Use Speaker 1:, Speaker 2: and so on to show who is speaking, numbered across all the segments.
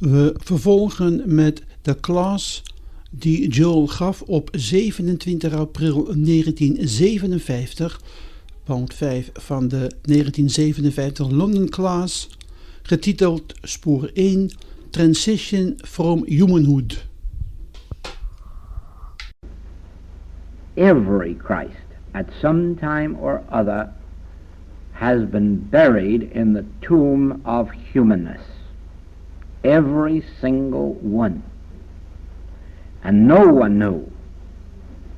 Speaker 1: We vervolgen met de klas die Joel gaf op 27 april 1957, pound 5 van de 1957 London Class, getiteld Spoor 1, Transition from Humanhood.
Speaker 2: Every Christ at some time or other has been buried in the tomb of humanness. Every single one. And no one knew,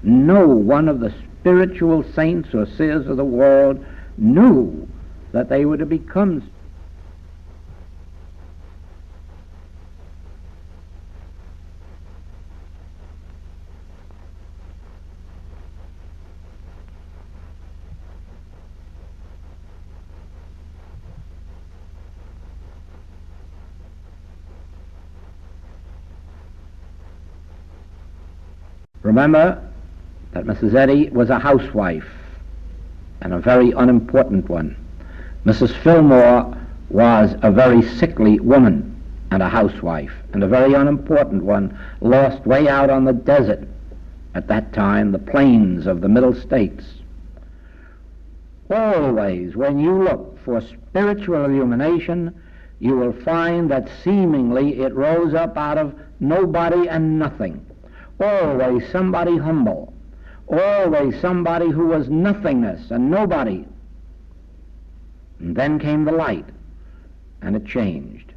Speaker 2: no one of the spiritual saints or seers of the world knew that they were to become. Remember that Mrs. Eddy was a housewife, and a very unimportant one. Mrs. Fillmore was a very sickly woman and a housewife, and a very unimportant one, lost way out on the desert at that time, the plains of the Middle States. Always, when you look for spiritual illumination, you will find that seemingly it rose up out of nobody and nothing. Always somebody humble, always somebody who was nothingness and nobody. And then came the light, and it changed.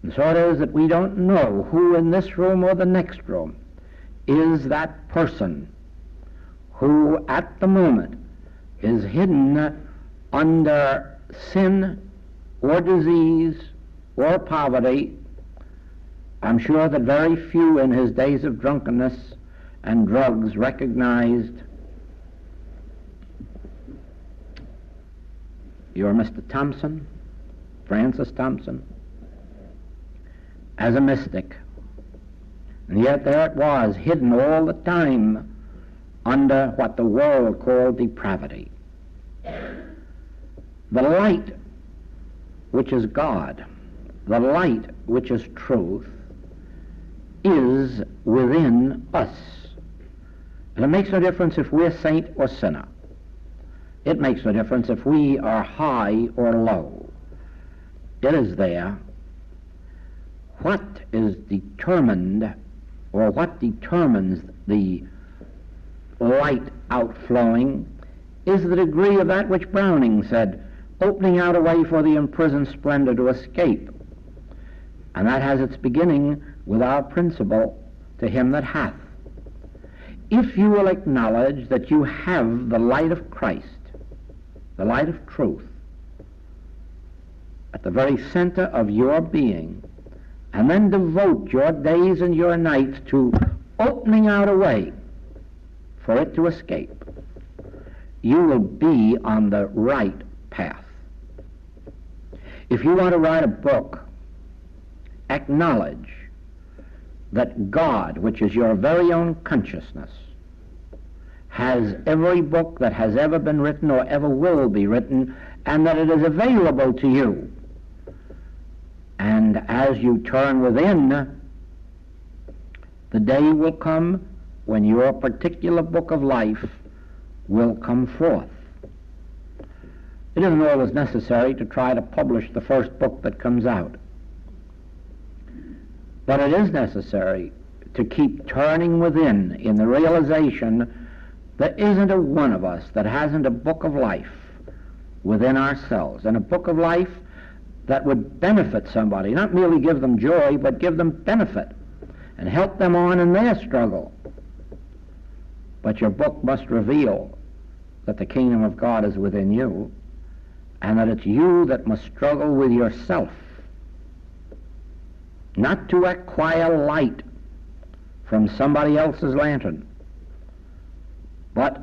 Speaker 2: And so it is that we don't know who in this room or the next room is that person who at the moment is hidden under sin or disease or poverty. I'm sure that very few in his days of drunkenness and drugs recognized your Mr. Thompson, Francis Thompson, as a mystic. And yet there it was, hidden all the time under what the world called depravity. The light, which is God, the light, which is truth, is within us. And it makes no difference if we're saint or sinner. It makes no difference if we are high or low. It is there. What is determined, or what determines the light outflowing, is the degree of that which Browning said, opening out a way for the imprisoned splendor to escape. And that has its beginning with our principle, to him that hath. If you will acknowledge that you have the light of Christ, the light of truth, at the very center of your being, and then devote your days and your nights to opening out a way for it to escape, you will be on the right path. If you want to write a book, acknowledge that God, which is your very own consciousness, has every book that has ever been written or ever will be written, and that it is available to you. And as you turn within, the day will come when your particular book of life will come forth. It isn't always necessary to try to publish the first book that comes out. But it is necessary to keep turning within in the realization there isn't a one of us that hasn't a book of life within ourselves, and a book of life that would benefit somebody, not merely give them joy, but give them benefit and help them on in their struggle. But your book must reveal that the kingdom of God is within you, and that it's you that must struggle with yourself, not to acquire light from somebody else's lantern, but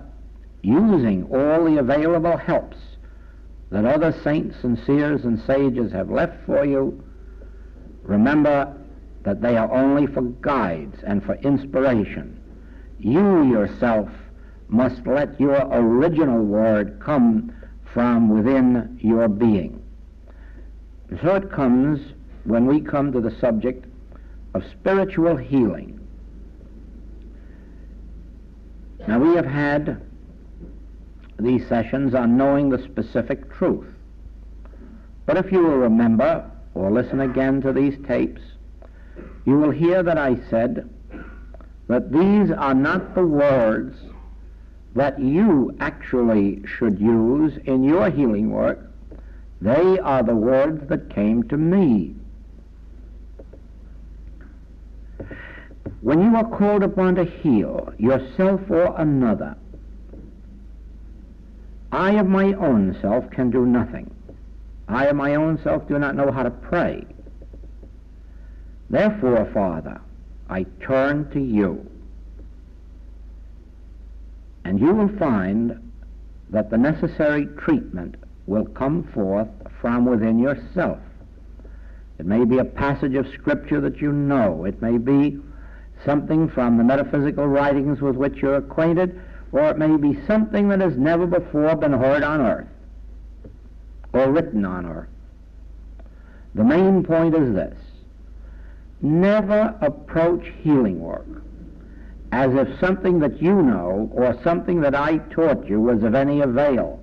Speaker 2: using all the available helps that other saints and seers and sages have left for you. Remember that they are only for guides and for inspiration. You yourself must let your original word come from within your being. And so it comes when we come to the subject of spiritual healing. Now, we have had these sessions on knowing the specific truth. But if you will remember, or listen again to these tapes, you will hear that I said that these are not the words that you actually should use in your healing work. They are the words that came to me. When you are called upon to heal yourself or another, I of my own self can do nothing. I of my own self do not know how to pray. Therefore, Father, I turn to you. And you will find that the necessary treatment will come forth from within yourself. It may be a passage of Scripture that you know. It may be something from the metaphysical writings with which you're acquainted, or it may be something that has never before been heard on earth or written on earth. The main point is this: never approach healing work as if something that you know or something that I taught you was of any avail,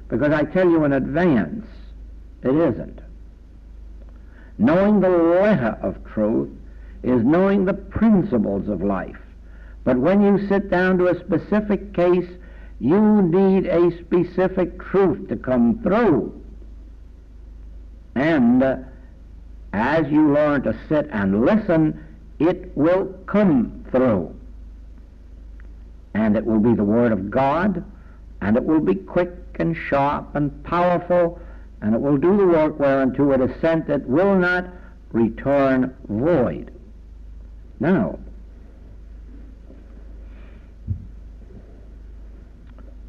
Speaker 2: because I tell you in advance, it isn't. Knowing the letter of truth is knowing the principles of life. But when you sit down to a specific case, you need a specific truth to come through. And as you learn to sit and listen, it will come through. And it will be the Word of God, and it will be quick and sharp and powerful, and it will do the work whereunto it is sent. It will not return void. Now,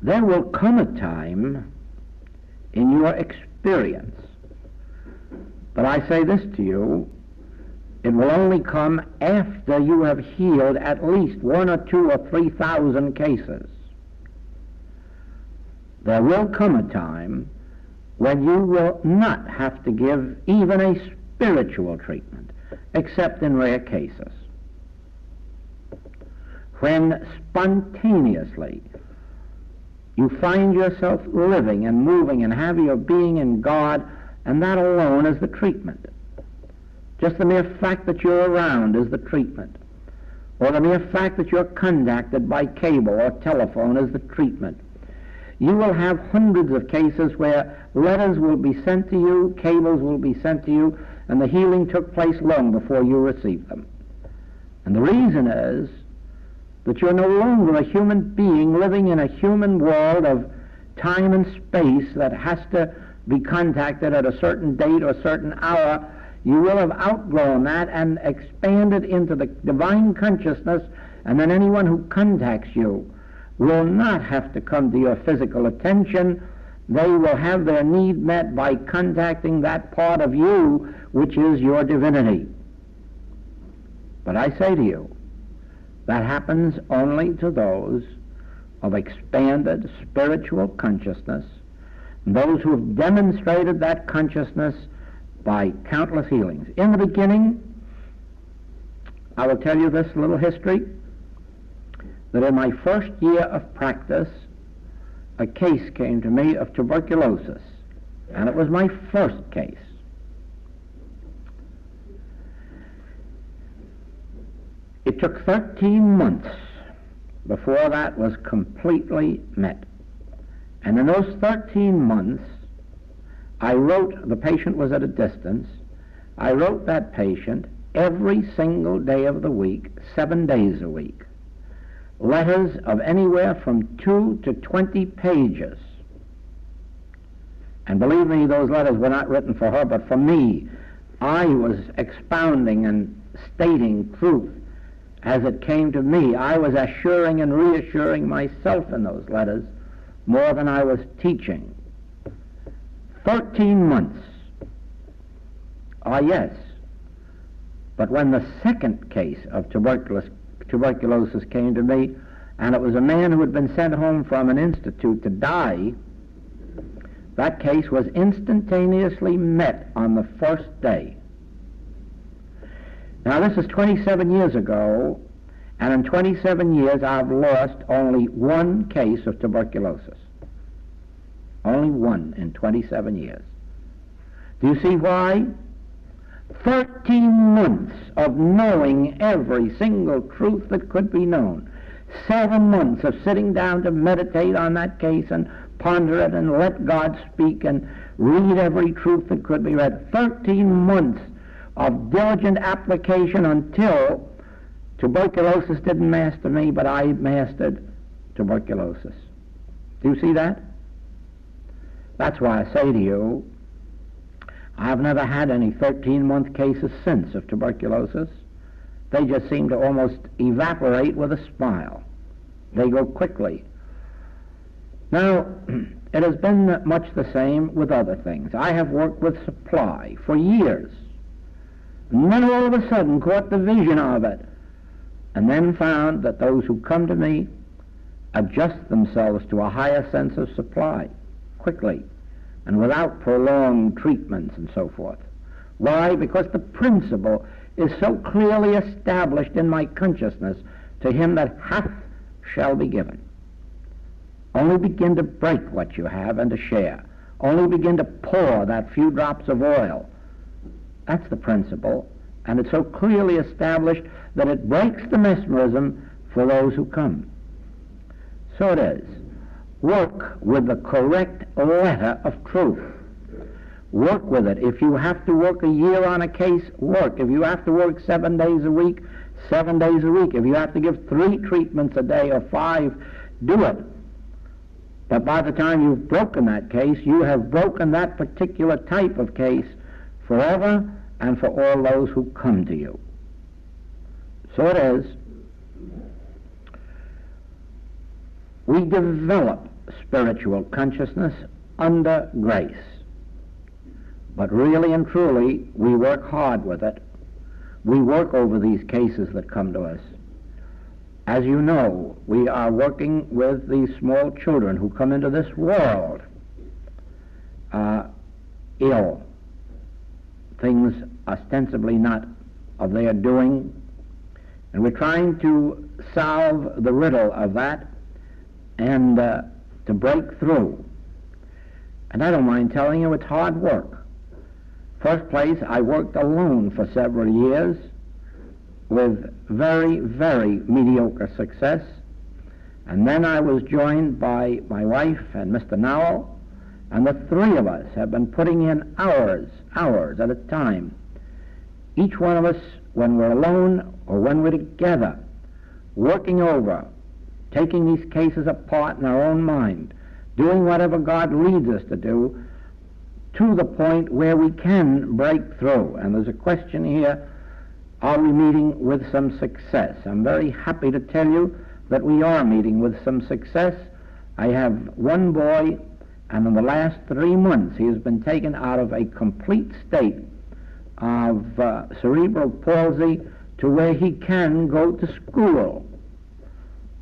Speaker 2: there will come a time in your experience, but I say this to you, it will only come after you have healed at least 1 or 2 or 3,000 cases. There will come a time when you will not have to give even a spiritual treatment, except in rare cases. When spontaneously you find yourself living and moving and have your being in God, and that alone is the treatment. Just the mere fact that you're around is the treatment. Or the mere fact that you're contacted by cable or telephone is the treatment. You will have hundreds of cases where letters will be sent to you, cables will be sent to you, and the healing took place long before you received them. And the reason is that you're no longer a human being living in a human world of time and space that has to be contacted at a certain date or a certain hour. You will have outgrown that and expanded into the divine consciousness, and then anyone who contacts you will not have to come to your physical attention. They will have their need met by contacting that part of you which is your divinity. But I say to you, that happens only to those of expanded spiritual consciousness, those who have demonstrated that consciousness by countless healings. In the beginning, I will tell you this little history, that in my first year of practice, a case came to me of tuberculosis, and it was my first case. It took 13 months before that was completely met. And in those 13 months, I wrote, the patient was at a distance, I wrote that patient every single day of the week, 7 days a week, letters of anywhere from 2 to 20 pages. And believe me, those letters were not written for her, but for me. I was expounding and stating truth as it came to me. I was assuring and reassuring myself in those letters more than I was teaching. 13 months. Ah, yes. But when the second case of tuberculosis came to me, and it was a man who had been sent home from an institute to die, that case was instantaneously met on the first day. Now this is 27 years ago, and in 27 years I've lost only one case of tuberculosis. Only one in 27 years. Do you see why? 13 months of knowing every single truth that could be known. 7 months of sitting down to meditate on that case and ponder it and let God speak and read every truth that could be read. 13 months of diligent application until tuberculosis didn't master me, but I mastered tuberculosis. Do you see that? That's why I say to you, I've never had any 13-month cases since of tuberculosis. They just seem to almost evaporate with a smile. They go quickly. Now, it has been much the same with other things. I have worked with supply for years, and then all of a sudden caught the vision of it, and then found that those who come to me adjust themselves to a higher sense of supply quickly and without prolonged treatments and so forth. Why? Because the principle is so clearly established in my consciousness, to him that hath shall be given. Only begin to break what you have and to share. Only begin to pour that few drops of oil. That's the principle, and it's so clearly established that it breaks the mesmerism for those who come. So it is. Work with the correct letter of truth. Work with it. If you have to work a year on a case, work. If you have to work 7 days a week, 7 days a week. If you have to give 3 treatments a day or 5, do it. But by the time you've broken that case, you have broken that particular type of case forever and for all those who come to you. So it is. We develop spiritual consciousness under grace. But really and truly, we work hard with it. We work over these cases that come to us. As you know, we are working with these small children who come into this world ill. Things ostensibly not of their doing. And we're trying to solve the riddle of that and to break through. And I don't mind telling you, it's hard work. First place, I worked alone for several years with very, very mediocre success. And then I was joined by my wife and Mr. Nowell, and the 3 of us have been putting in hours at a time. Each one of us, when we're alone or when we're together, working over, taking these cases apart in our own mind, doing whatever God leads us to do, to the point where we can break through. And there's a question here, are we meeting with some success? I'm very happy to tell you that we are meeting with some success. I have one boy, and in the last 3 months he has been taken out of a complete state of cerebral palsy to where he can go to school.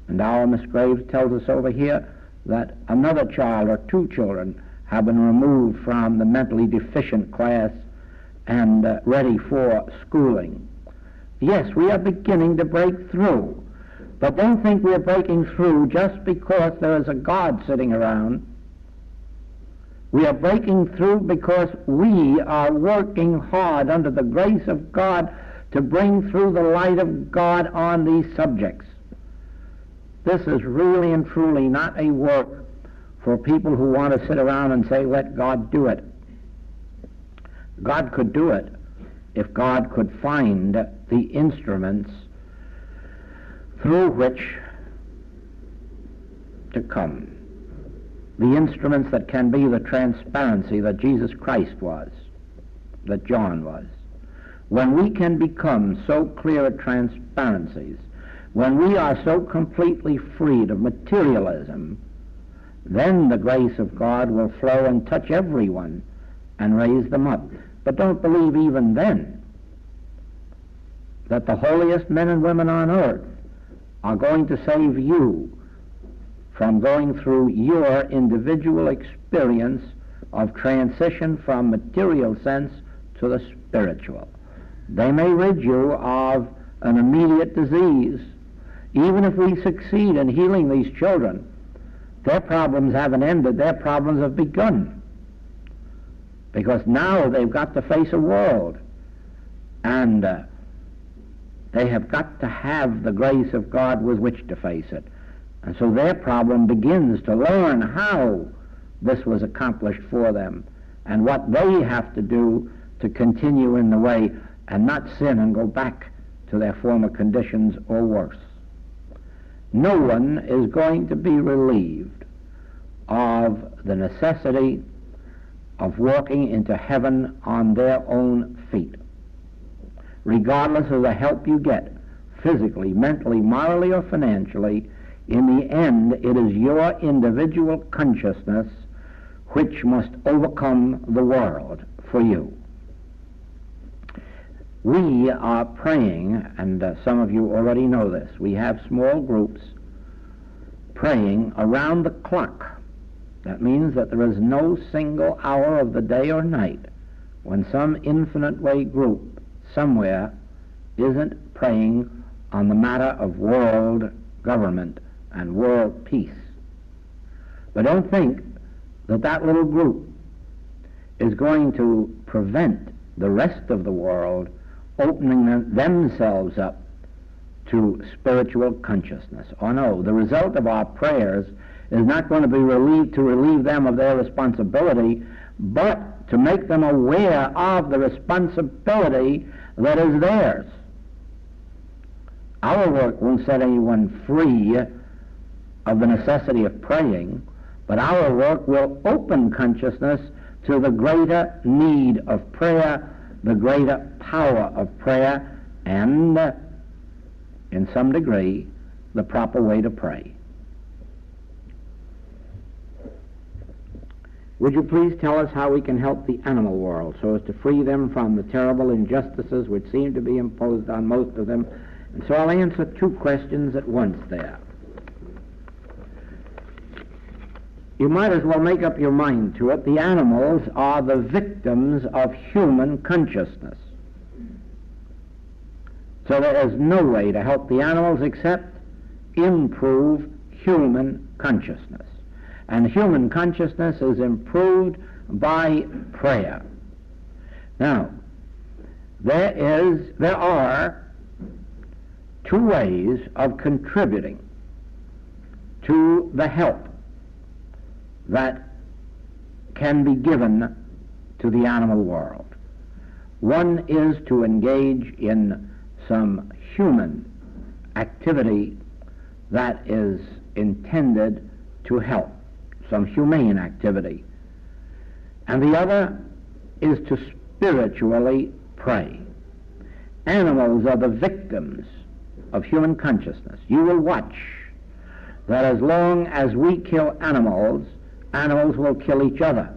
Speaker 2: And our Miss Graves tells us over here that another child or 2 children have been removed from the mentally deficient class and ready for schooling. Yes, we are beginning to break through. But don't think we're breaking through just because there is a God sitting around. We are breaking through because we are working hard under the grace of God to bring through the light of God on these subjects. This is really and truly not a work for people who want to sit around and say, let God do it. God could do it if God could find the instruments through which to come. The instruments that can be the transparency that Jesus Christ was, that John was. When we can become so clear at transparencies, when we are so completely freed of materialism, then the grace of God will flow and touch everyone and raise them up. But don't believe even then that the holiest men and women on earth are going to save you from going through your individual experience of transition from material sense to the spiritual. They may rid you of an immediate disease. Even if we succeed in healing these children, their problems haven't ended, their problems have begun. Because now they've got to face a world, and they have got to have the grace of God with which to face it. And so their problem begins to learn how this was accomplished for them and what they have to do to continue in the way and not sin and go back to their former conditions or worse. No one is going to be relieved of the necessity of walking into heaven on their own feet. Regardless of the help you get, physically, mentally, morally, or financially, in the end it is your individual consciousness which must overcome the world for you. We are praying, and some of you already know this, we have small groups praying around the clock. That means that there is no single hour of the day or night when some infinite way group somewhere isn't praying on the matter of world government and world peace. But don't think that that little group is going to prevent the rest of the world opening themselves up to spiritual consciousness. Oh no, the result of our prayers is not going to be relieve them of their responsibility, but to make them aware of the responsibility that is theirs. Our work won't set anyone free of the necessity of praying, but our work will open consciousness to the greater need of prayer, the greater power of prayer, and, in some degree, the proper way to pray. Would you please tell us how we can help the animal world so as to free them from the terrible injustices which seem to be imposed on most of them? And so I'll answer two questions at once there. You might as well make up your mind to it. The animals are the victims of human consciousness. So there is no way to help the animals except improve human consciousness. And human consciousness is improved by prayer. Now, there are two ways of contributing to the help that can be given to the animal world. One is to engage in some human activity that is intended to help, some humane activity. And the other is to spiritually pray. Animals are the victims of human consciousness. You will watch that as long as we kill animals, animals will kill each other.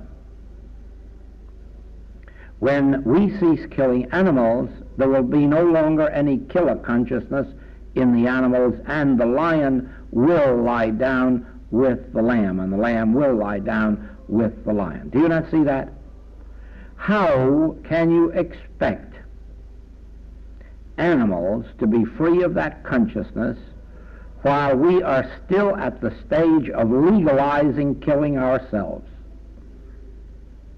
Speaker 2: When we cease killing animals, there will be no longer any killer consciousness in the animals, and the lion will lie down with the lamb, and the lamb will lie down with the lion. Do you not see that? How can you expect animals to be free of that consciousness while we are still at the stage of legalizing killing ourselves?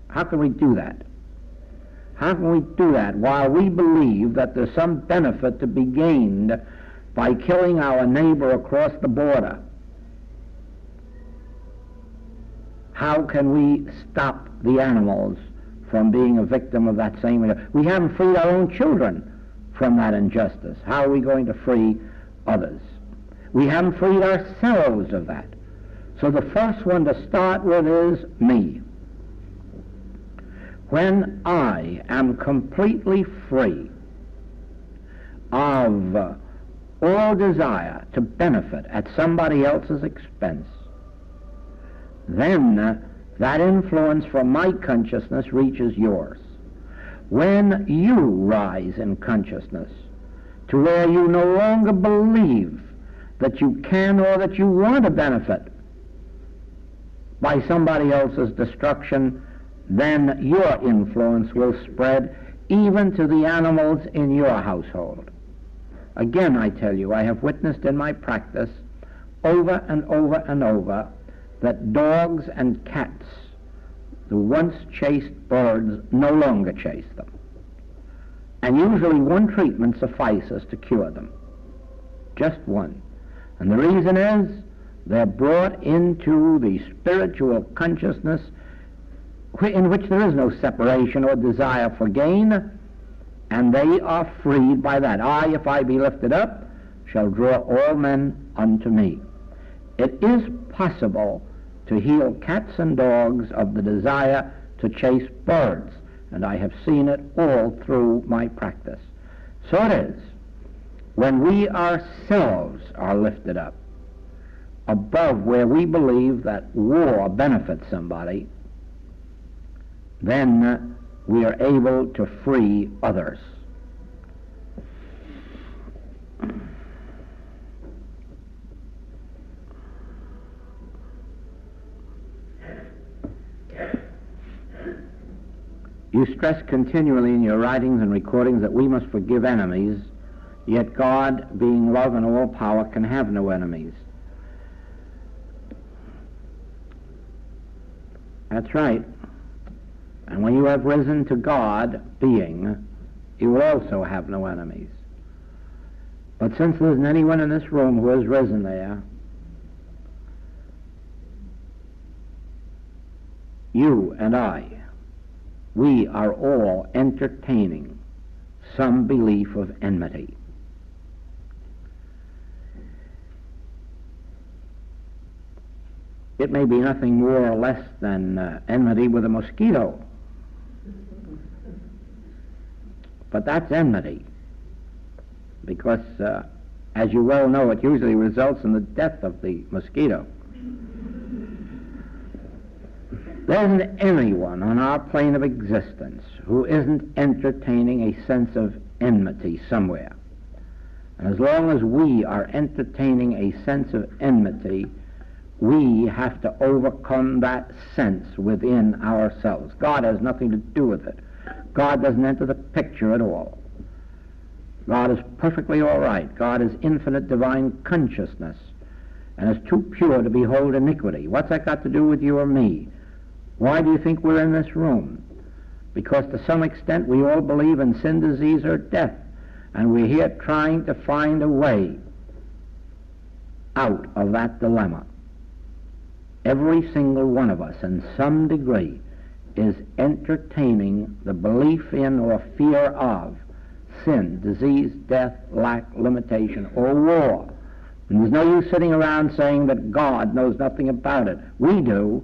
Speaker 2: How can we do that? How can we do that while we believe that there's some benefit to be gained by killing our neighbor across the border? How can we stop the animals from being a victim of that same? We haven't freed our own children from that injustice. How are we going to free others? We haven't freed ourselves of that. So the first one to start with is me. When I am completely free of all desire to benefit at somebody else's expense, then that influence from my consciousness reaches yours. When you rise in consciousness to where you no longer believe that you can or that you want to benefit by somebody else's destruction, then your influence will spread even to the animals in your household. Again, I tell you, I have witnessed in my practice over and over and over that dogs and cats, the once chased birds, no longer chase them. And usually one treatment suffices to cure them. Just one. And the reason is they're brought into the spiritual consciousness in which there is no separation or desire for gain, and they are freed by that. I, if I be lifted up, shall draw all men unto me. It is possible to heal cats and dogs of the desire to chase birds, and I have seen it all through my practice. So it is, when we ourselves are lifted up above where we believe that war benefits somebody, then we are able to free others. You stress continually in your writings and recordings that we must forgive enemies, yet God, being love and all power, can have no enemies. That's right. And when you have risen to God, being, you will also have no enemies. But since there isn't anyone in this room who has risen there, you and I, we are all entertaining some belief of enmity. It may be nothing more or less than enmity with a mosquito. But that's enmity, because as you well know, it usually results in the death of the mosquito. There isn't anyone on our plane of existence who isn't entertaining a sense of enmity somewhere. And as long as we are entertaining a sense of enmity, we have to overcome that sense within ourselves. God has nothing to do with it. God doesn't enter the picture at all. God is perfectly all right. God is infinite divine consciousness and is too pure to behold iniquity. What's that got to do with you or me? Why do you think we're in this room? Because to some extent we all believe in sin, disease, or death, and we're here trying to find a way out of that dilemma. Every single one of us, in some degree, is entertaining the belief in or fear of sin, disease, death, lack, limitation, or war. And there's no use sitting around saying that God knows nothing about it. We do.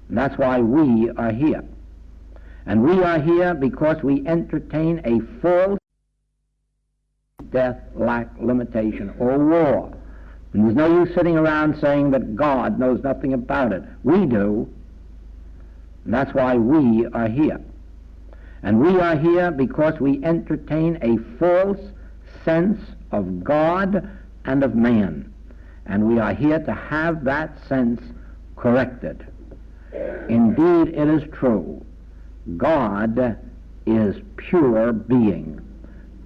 Speaker 2: And that's why we are here. And we are here because we entertain a false death, lack, limitation, or war. And there's no use sitting around saying that God knows nothing about it. We do. And that's why we are here. And we are here because we entertain a false sense of God and of man. And we are here to have that sense corrected. Indeed, it is true. God is pure being,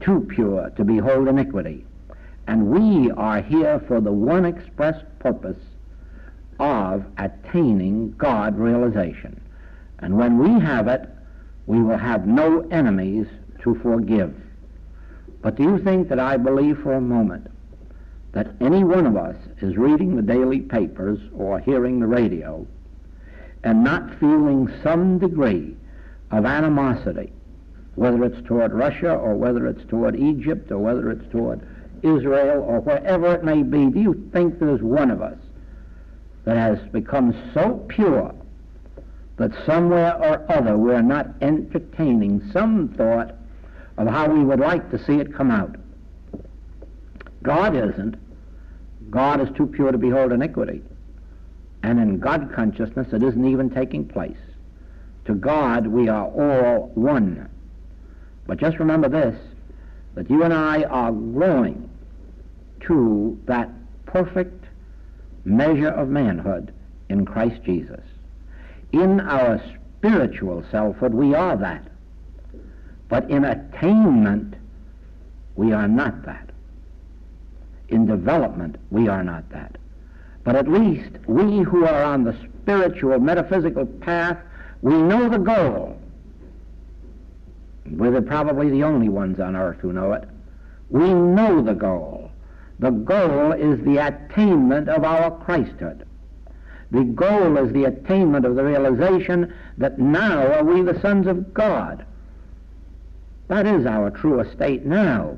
Speaker 2: too pure to behold iniquity. And we are here for the one express purpose of attaining God realization. And when we have it, we will have no enemies to forgive. But do you think that I believe for a moment that any one of us is reading the daily papers or hearing the radio and not feeling some degree of animosity, whether it's toward Russia or whether it's toward Egypt or whether it's toward Israel or wherever it may be? Do you think there's one of us that has become so pure that somewhere or other we're not entertaining some thought of how we would like to see it come out? God isn't. God is too pure to behold iniquity. And in God consciousness it isn't even taking place. To God we are all one. But just remember this, that you and I are growing to that perfect measure of manhood in Christ Jesus. In our spiritual selfhood we are that. But in attainment, we are not that. In development, we are not that. But at least we who are on the spiritual, metaphysical path, we know the goal. We're probably the only ones on earth who know it. We know the goal. The goal is the attainment of our Christhood. The goal is the attainment of the realization that now are we the sons of God. That is our true estate now.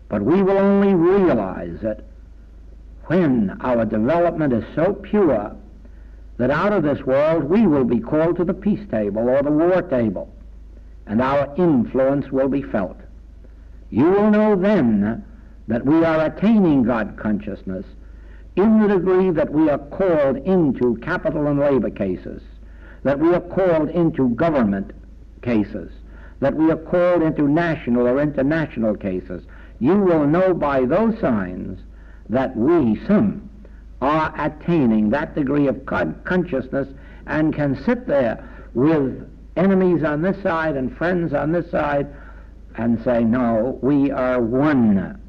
Speaker 2: But we will only realize it when our development is so pure that out of this world we will be called to the peace table or the war table, and our influence will be felt. You will know then that we are attaining God consciousness in the degree that we are called into capital and labor cases, that we are called into government cases, that we are called into national or international cases. You will know by those signs that we, some, are attaining that degree of God consciousness and can sit there with enemies on this side and friends on this side and say, no, we are one.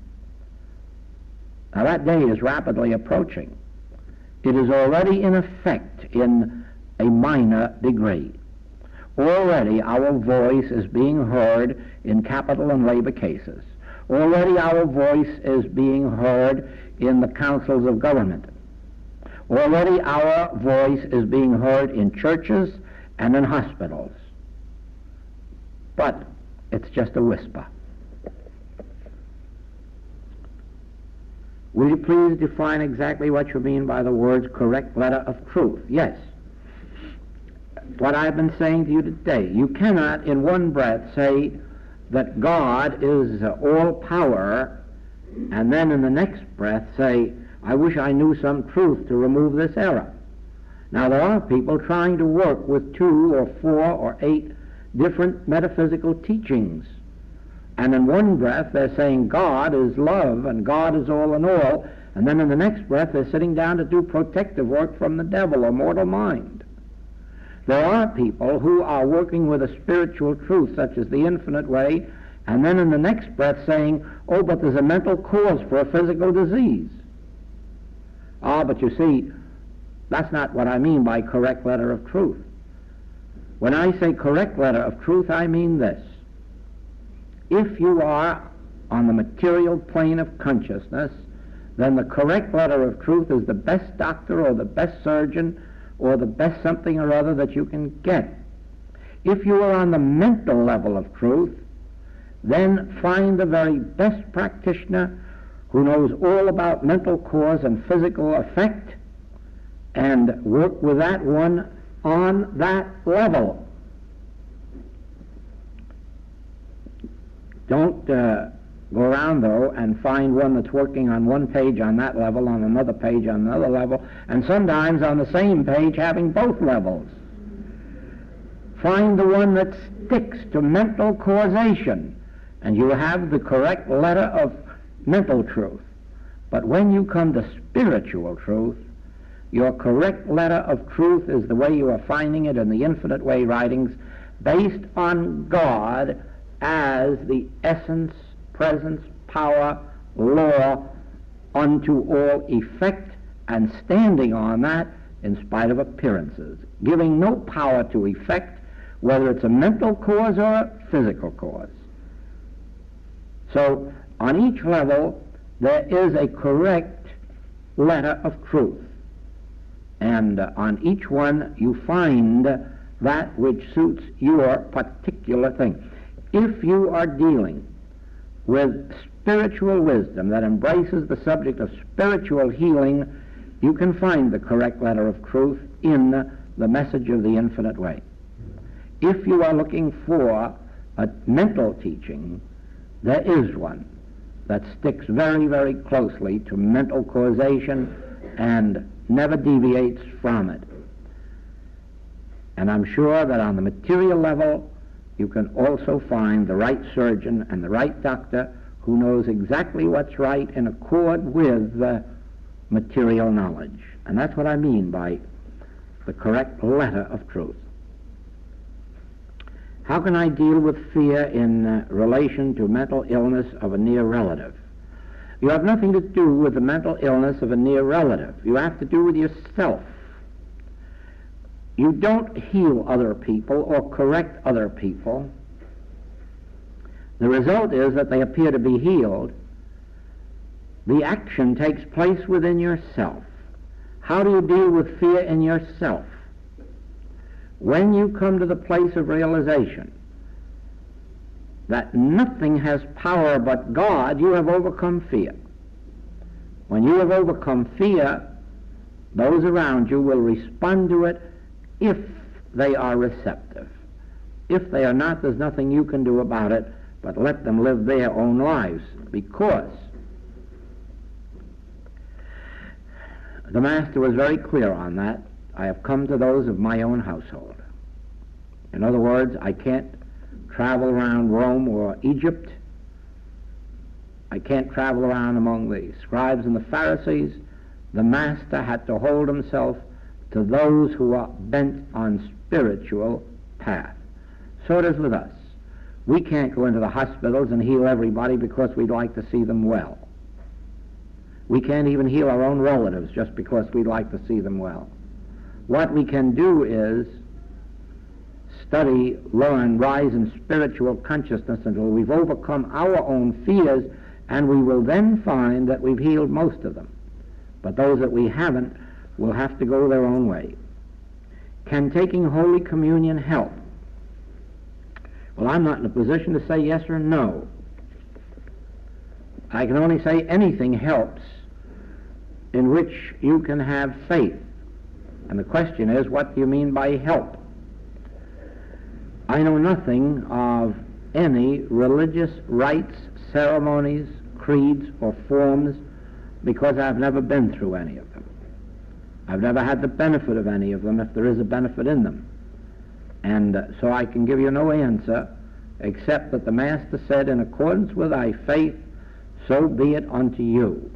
Speaker 2: Now that day is rapidly approaching. It is already in effect in a minor degree. Already our voice is being heard in capital and labor cases. Already our voice is being heard in the councils of government. Already our voice is being heard in churches and in hospitals. But it's just a whisper. Will you please define exactly what you mean by the words correct letter of truth? Yes. What I've been saying to you today, you cannot in one breath say that God is all power and then in the next breath say, I wish I knew some truth to remove this error. Now there are people trying to work with 2 or 4 or 8 different metaphysical teachings. And in one breath they're saying God is love and God is all in all, and then in the next breath they're sitting down to do protective work from the devil or mortal mind. There are people who are working with a spiritual truth such as the infinite way, and then in the next breath saying, oh, but there's a mental cause for a physical disease. But you see, that's not what I mean by correct letter of truth. When I say correct letter of truth, I mean this. If you are on the material plane of consciousness, then the correct letter of truth is the best doctor or the best surgeon or the best something or other that you can get. If you are on the mental level of truth, then find the very best practitioner who knows all about mental cause and physical effect and work with that one on that level. Don't go around, though, and find one that's working on one page on that level, on another page on another level, and sometimes on the same page having both levels. Find the one that sticks to mental causation, and you have the correct letter of mental truth. But when you come to spiritual truth, your correct letter of truth is the way you are finding it in the Infinite Way writings, based on God as the essence, presence, power, law unto all effect, and standing on that in spite of appearances, giving no power to effect, whether it's a mental cause or a physical cause. So on each level there is a correct letter of truth, and on each one you find that which suits your particular thing. If you are dealing with spiritual wisdom that embraces the subject of spiritual healing, you can find the correct letter of truth in the message of the Infinite Way. If you are looking for a mental teaching, there is one that sticks very, very closely to mental causation and never deviates from it. And I'm sure that on the material level, you can also find the right surgeon and the right doctor who knows exactly what's right in accord with the material knowledge. And that's what I mean by the correct letter of truth. How can I deal with fear in relation to mental illness of a near relative? You have nothing to do with the mental illness of a near relative. You have to do with yourself. You don't heal other people or correct other people. The result is that they appear to be healed. The action takes place within yourself. How do you deal with fear in yourself? When you come to the place of realization that nothing has power but God, you have overcome fear. When you have overcome fear, those around you will respond to it if they are receptive. If they are not, there's nothing you can do about it, but let them live their own lives, because the Master was very clear on that. I have come to those of my own household. In other words, I can't travel around Rome or Egypt. I can't travel around among the scribes and the Pharisees. The Master had to hold himself to those who are bent on spiritual path. So it is with us. We can't go into the hospitals and heal everybody because we'd like to see them well. We can't even heal our own relatives just because we'd like to see them well. What we can do is study, learn, rise in spiritual consciousness until we've overcome our own fears, and we will then find that we've healed most of them. But those that we haven't will have to go their own way. Can taking Holy Communion help? Well, I'm not in a position to say yes or no. I can only say anything helps in which you can have faith. And the question is, what do you mean by help? I know nothing of any religious rites, ceremonies, creeds, or forms because I've never been through any of them. I've never had the benefit of any of them, if there is a benefit in them. And so I can give you no answer except that the Master said, in accordance with thy faith, so be it unto you.